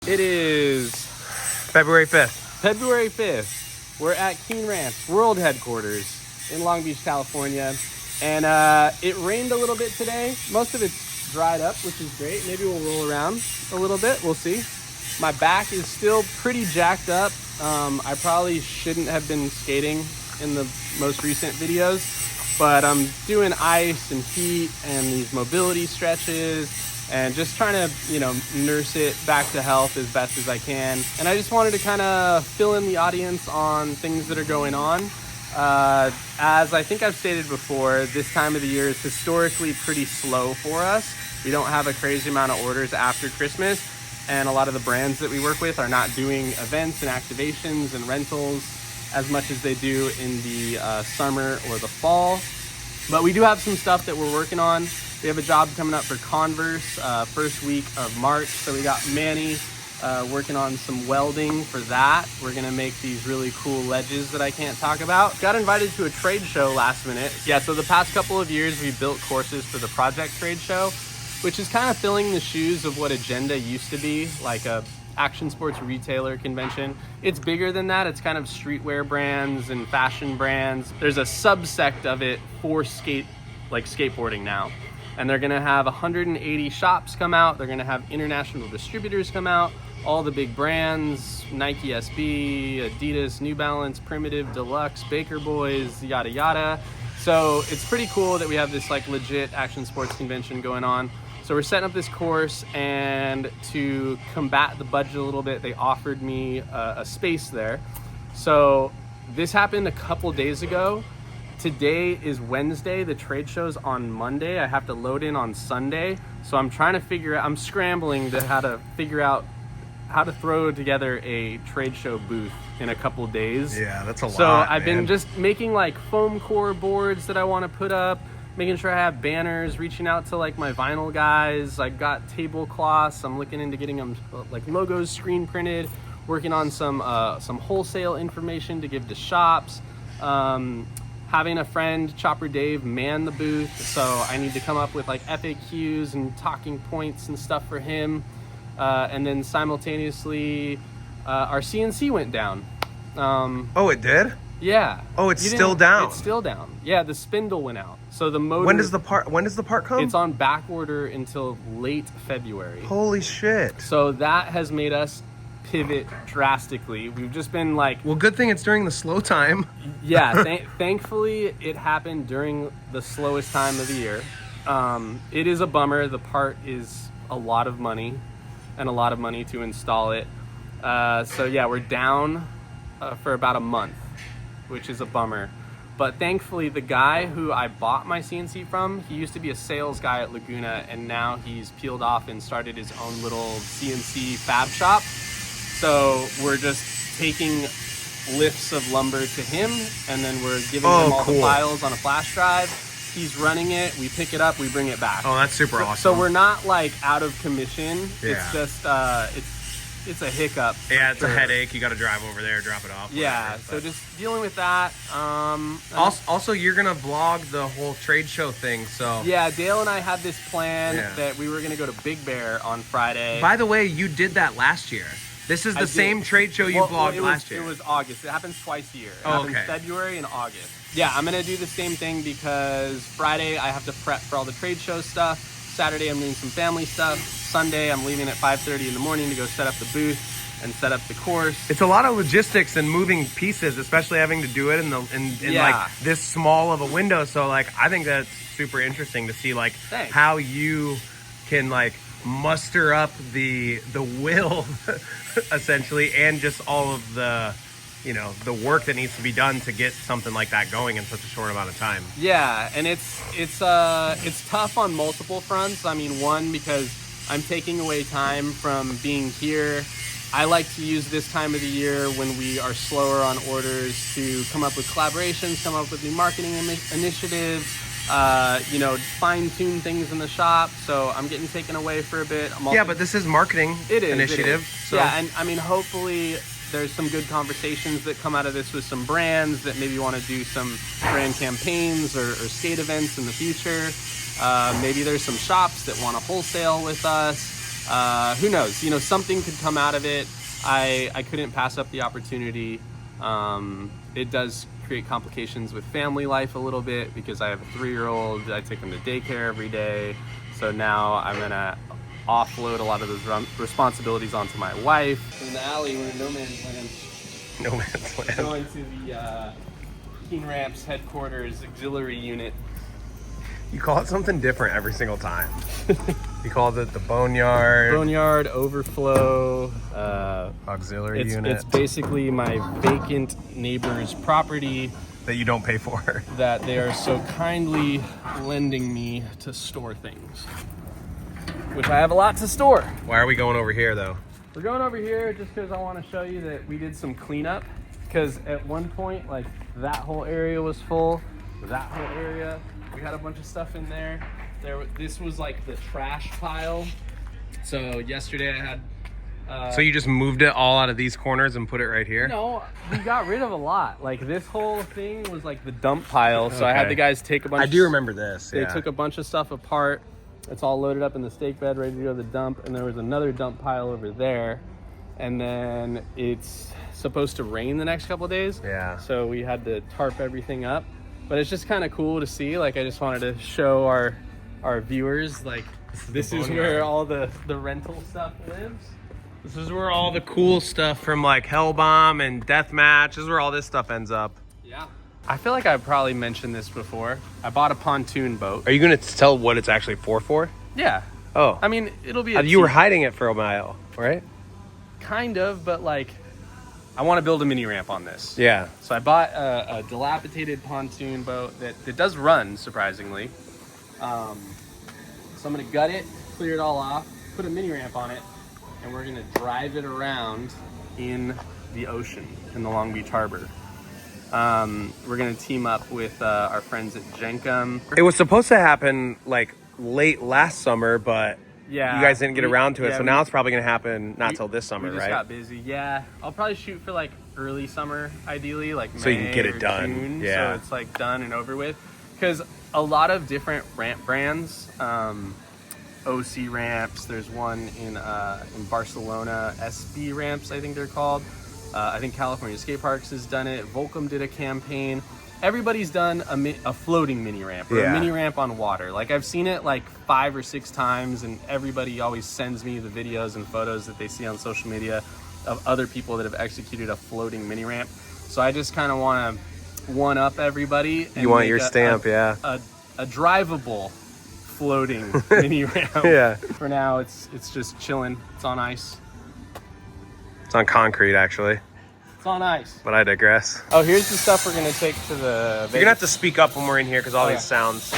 It is February 5th. February 5th. We're at Keene Ranch World Headquarters in Long Beach, California. And it rained a little bit today. Most of it's dried up, which is great. Maybe we'll roll around a little bit. We'll see. My back is still pretty jacked up. I probably shouldn't have been skating in the most recent videos, but I'm doing ice and heat and these mobility stretches and just trying to, nurse it back to health as best as I can. And I just wanted to kind of fill in the audience on things that are going on. As I think I've stated before, this time of the year is historically pretty slow for us. We don't have a crazy amount of orders after Christmas, and a lot of the brands that we work with are not doing events and activations and rentals as much as they do in the summer or the fall. But we do have some stuff that we're working on. We have a job coming up for Converse first week of March. So we got Manny working on some welding for that. We're gonna make these really cool ledges that I can't talk about. Got invited to a trade show last minute. Yeah, so the past couple of years we built courses for the Project Trade Show, which is kind of filling the shoes of what Agenda used to be, like a action sports retailer convention. It's bigger than that. It's kind of streetwear brands and fashion brands. There's a subsect of it for skateboarding now. And they're gonna have 180 shops come out. They're gonna have international distributors come out. All the big brands, Nike SB, Adidas, New Balance, Primitive, Deluxe, Baker Boys, yada yada. So it's pretty cool that we have this legit action sports convention going on. So we're setting up this course, and to combat the budget a little bit, they offered me a space there. So this happened a couple days ago. Today is Wednesday. The trade show's on Monday. I have to load in on Sunday. So I'm trying to I'm scrambling to how to figure out how to throw together a trade show booth in a couple days. Yeah, that's a lot. So I've been just making foam core boards that I want to put up, making sure I have banners, reaching out to my vinyl guys. I got tablecloths. I'm looking into getting them logos screen printed, working on some wholesale information to give to shops. Having a friend, Chopper Dave, man the booth. So I need to come up with FAQs and talking points and stuff for him. And then simultaneously, our CNC went down. Oh, it did? Yeah. Oh, it's still down. It's still down. Yeah, the spindle went out. So the motor. When does the part come? It's on back order until late February. Holy shit. So that has made us pivot drastically. We've just been well, good thing it's during the slow time. Yeah, thankfully it happened during the slowest time of the year. It is a bummer. The part is a lot of money and a lot of money to install it. So yeah, we're down for about a month, which is a bummer. But thankfully, the guy who I bought my CNC from, he used to be a sales guy at Laguna, and now he's peeled off and started his own little CNC fab shop. So we're just taking lifts of lumber to him, and then we're giving him all the files on a flash drive. He's running it, we pick it up, we bring it back. Oh, that's super awesome. So we're not out of commission. Yeah. It's just, it's a hiccup. Yeah, it's a headache. You got to drive over there, drop it off. Yeah, so just dealing with that. Also, you're going to vlog the whole trade show thing, so... Yeah, Dale and I had this plan that we were going to go to Big Bear on Friday. By the way, you did that last year. This is the same trade show you vlogged last year. It was August. It happens twice a year. It happens February and August. Yeah, I'm going to do the same thing because Friday I have to prep for all the trade show stuff. Saturday I'm doing some family stuff. Sunday I'm leaving at 5:30 in the morning to go set up the booth and set up the course. It's a lot of logistics and moving pieces, especially having to do it in this small of a window. So I think that's super interesting to see how you can muster up the will essentially, and just all of the the work that needs to be done to get something like that going in such a short amount of time. Yeah, and it's tough on multiple fronts. I mean, one, because I'm taking away time from being here. I like to use this time of the year when we are slower on orders to come up with collaborations, come up with new marketing initiatives, fine-tune things in the shop. So I'm getting taken away for a bit. But this is marketing initiative. So. Yeah, and I mean, hopefully there's some good conversations that come out of this with some brands that maybe want to do some brand campaigns or skate events in the future. Maybe there's some shops that want to wholesale with us. who knows? You know, something could come out of it. I couldn't pass up the opportunity. It does create complications with family life a little bit because I have a 3-year-old. I take him to daycare every day. So now I'm gonna offload a lot of those responsibilities onto my wife. In the alley, we're in no man's land. No man's land. Going to the Keen Ramps headquarters auxiliary unit. You call it something different every single time. You called it the boneyard. Boneyard, overflow. Auxiliary unit. It's basically my vacant neighbor's property. That you don't pay for. That they are so kindly lending me to store things. Which I have a lot to store. Why are we going over here though? We're going over here just because I want to show you that we did some cleanup. Because at one point, like, that whole area was full. That whole area, we had a bunch of stuff in there. This was like the trash pile. So yesterday I had... so you just moved it all out of these corners and put it right here? No, we got rid of a lot. Like, this whole thing was like the dump pile. So I had the guys take a bunch... I do remember this. They took a bunch of stuff apart. It's all loaded up in the stake bed, ready to go to the dump. And there was another dump pile over there. And then it's supposed to rain the next couple of days. Yeah. So we had to tarp everything up. But it's just kind of cool to see. Like, I just wanted to show our viewers, like, this is where all the rental stuff lives. This is where all the cool stuff from like Hellbomb and Deathmatch, this is where all this stuff ends up. Yeah. I feel like I probably mentioned this before. I bought a pontoon boat. Are you going to tell what it's actually for? Yeah. Oh. I mean, it'll be you were hiding it for a while, right? Kind of, but like, I want to build a mini ramp on this. Yeah. So I bought a dilapidated pontoon boat that does run, surprisingly. So I'm going to gut it, clear it all off, put a mini ramp on it, and we're going to drive it around in the ocean in the Long Beach Harbor. We're going to team up with our friends at Jenkum. It was supposed to happen like late last summer, but yeah, you guys didn't get around to it. Yeah, so now it's probably going to happen not till this summer, we just right? got busy. Yeah. I'll probably shoot for like early summer, ideally, like May, so you can get it or done. June, Yeah. So it's like done and over with. Because a lot of different ramp brands, OC ramps, there's one in Barcelona, SB ramps, I think they're called. I think California Skate Parks has done it. Volcom did a campaign. Everybody's done a floating mini ramp or a mini ramp on water. Like, I've seen it like 5 or 6 times, and everybody always sends me the videos and photos that they see on social media of other people that have executed a floating mini ramp. So I just kind of want to one up everybody. And you want your stamp, a drivable floating mini ramp. Yeah. For now, it's just chilling. It's on ice. It's on concrete, actually. It's on ice. But I digress. Oh, here's the stuff we're going to take to the... You're going to have to speak up when we're in here because all these sounds... So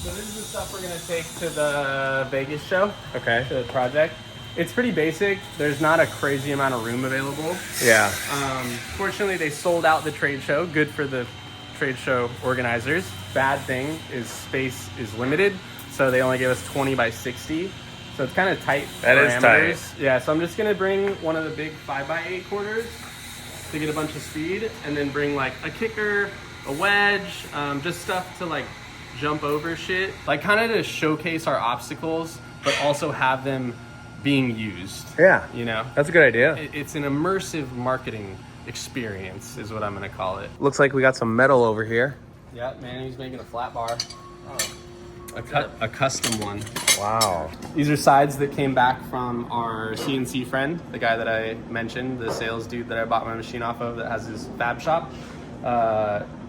this is the stuff we're going to take to the Vegas show. Okay. To the project. It's pretty basic. There's not a crazy amount of room available. Yeah. Fortunately, they sold out the trade show. Good for the trade show organizers. Bad thing is space is limited. So they only gave us 20 by 60. So it's kind of tight parameters. Is tight. Yeah, so I'm just going to bring one of the big 5x8 quarters to get a bunch of speed, and then bring like a kicker, a wedge, just stuff to like jump over shit. Like, kind of to showcase our obstacles, but also have them being used. Yeah. You know? That's a good idea. It's an immersive marketing experience is what I'm going to call it. Looks like we got some metal over here. Yeah, man, he's making a flat bar. Oh. A custom one. Wow. These are sides that came back from our CNC friend, the guy that I mentioned, the sales dude that I bought my machine off of that has his fab shop.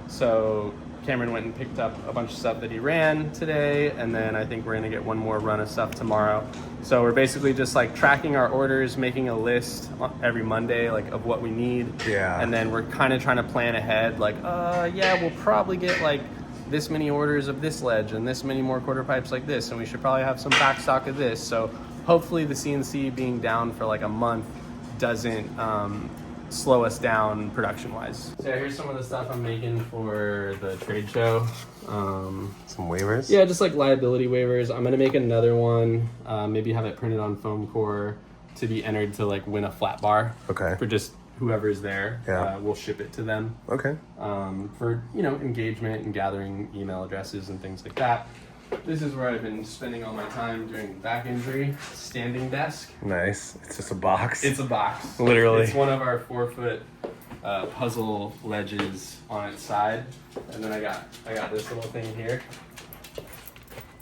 So Cameron went and picked up a bunch of stuff that he ran today, and then I think we're gonna get one more run of stuff tomorrow. So we're basically just like tracking our orders, making a list every Monday like of what we need. Yeah. And then we're kind of trying to plan ahead, like, yeah, we'll probably get like this many orders of this ledge and this many more quarter pipes like this, and we should probably have some back stock of this. So hopefully the CNC being down for like a month doesn't slow us down production wise. So here's some of the stuff I'm making for the trade show. Some waivers? Yeah, just like liability waivers. I'm gonna make another one, maybe have it printed on foam core to be entered to like win a flat bar. Okay. For just whoever's there. Yeah. We'll ship it to them. Okay. For, you know, engagement and gathering email addresses and things like that. This is where I've been spending all my time doing back injury. Standing desk. Nice. It's just a box. It's a box. Literally. It's one of our 4-foot puzzle ledges on its side, and then I got this little thing here.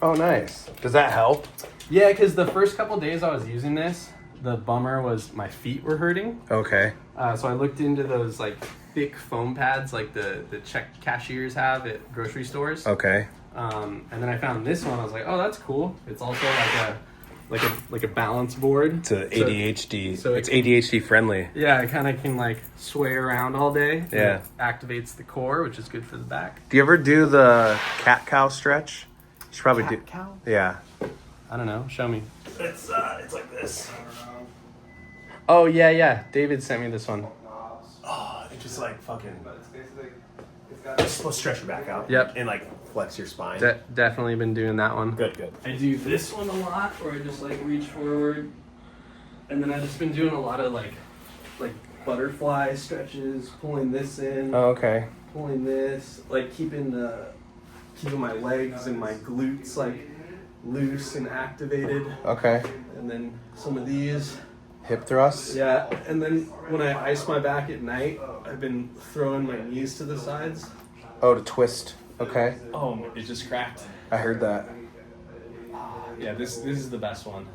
Oh, nice. Does that help? Yeah, because the first couple days I was using this, the bummer was my feet were hurting. Okay. So I looked into those like thick foam pads like the check cashiers have at grocery stores. Okay. And then I found this one. I was like, oh, that's cool. It's also like a balance board. It's an ADHD. So it's ADHD friendly. Yeah, it kind of can like sway around all day. Yeah. It activates the core, which is good for the back. Do you ever do the cat-cow stretch? You should probably do. Cow? Yeah. I don't know. Show me. It's like this. Oh yeah. David sent me this one. Oh, it just like fucking. It's supposed to stretch your back out. Yep. And like flex your spine. Definitely been doing that one. Good. I do this one a lot, where I just like reach forward, and then I've just been doing a lot of like butterfly stretches, pulling this in, Oh, okay. pulling this, like keeping my legs and my glutes like loose and activated, Okay. and then some of these. Hip thrusts. Yeah, and then when I ice my back at night, I've been throwing my knees to the sides. Oh, to twist. Okay. Oh, it just cracked. I heard that. Yeah, this is the best one.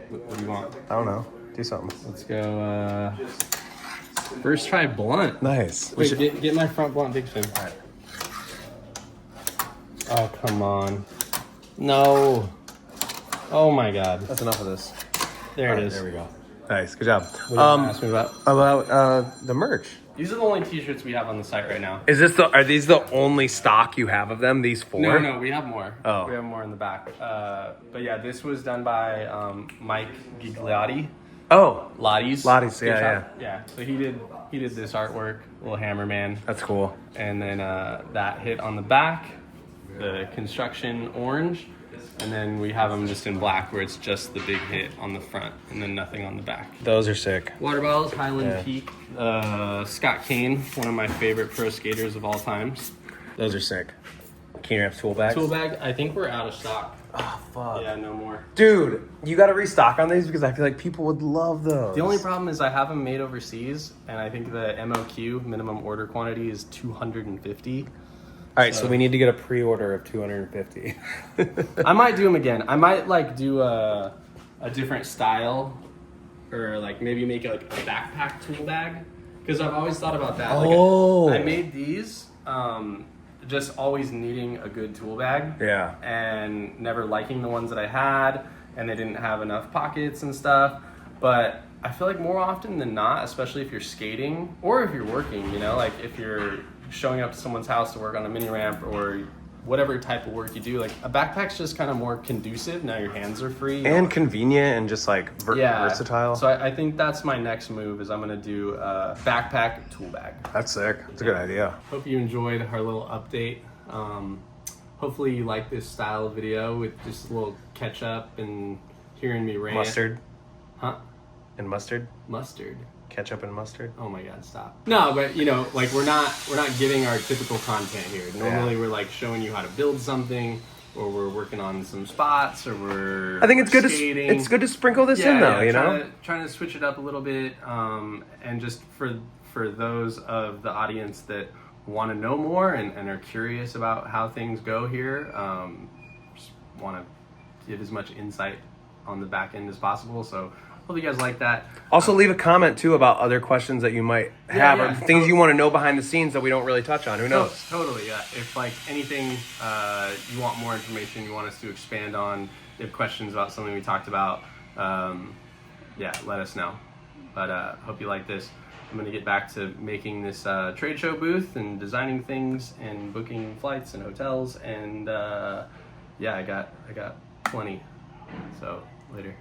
What do you want? I don't know. Do something. Let's go. First try blunt. Nice. Wait, get my front blunt, Big Fin. All right. Oh, come on. No. Oh my God. That's enough of this. There it is. There we go. Nice. Good job. What do you want to ask me about? About the merch. These are the only T-shirts we have on the site right now. Are these the only stock you have of them? These 4? No, we have more. Oh. We have more in the back. But yeah, this was done by Mike Gigliotti. Oh, Lottie's. yeah. So he did this artwork, little Hammerman, that's cool. and then that hit on the back, the construction orange, and then we have them just in black, where it's just the big hit on the front, and then nothing on the back. Those are sick. Water bottles, Highland Yeah. Peak, Scott Kane, one of my favorite pro skaters of all times. Those are sick. Keen Ramps tool bags. Tool bag, I think we're out of stock. Oh, fuck. Yeah, no more. Dude, you got to restock on these because I feel like people would love those. The only problem is I have them made overseas, and I think the MOQ, minimum order quantity, is 250. All right, so we need to get a pre-order of 250. I might do them again. I might like do a different style, or like maybe make it like a backpack tool bag, because I've always thought about that. Oh. Like I made these, just always needing a good tool bag. Yeah. And never liking the ones that I had, and they didn't have enough pockets and stuff. But I feel like more often than not, especially if you're skating or if you're working, like if you're showing up to someone's house to work on a mini ramp or whatever type of work you do, like a backpack's just kind of more conducive. Now your hands are free And convenient and just like versatile. So I think that's my next move, is I'm gonna do a backpack tool bag. That's sick. That's a good idea. Hope you enjoyed our little update. Hopefully you like this style of video with just a little ketchup and hearing me rant. Mustard. Huh? And mustard. Mustard. Ketchup and mustard. Oh my God, stop. No, but like we're not giving our typical content here. Normally we're like showing you how to build something, or we're working on some spots, or I think it's good skating. it's good to sprinkle this in though, trying to switch it up a little bit, and just for those of the audience that want to know more and are curious about how things go here, just want to give as much insight on the back end as possible. So hope you guys like that. Also, leave a comment too about other questions that you might have, or things you want to know behind the scenes that we don't really touch on. Who knows? Totally, yeah. If like anything, you want more information, you want us to expand on, you have questions about something we talked about, let us know. But hope you like this. I'm gonna get back to making this trade show booth and designing things and booking flights and hotels, and I got plenty. So later.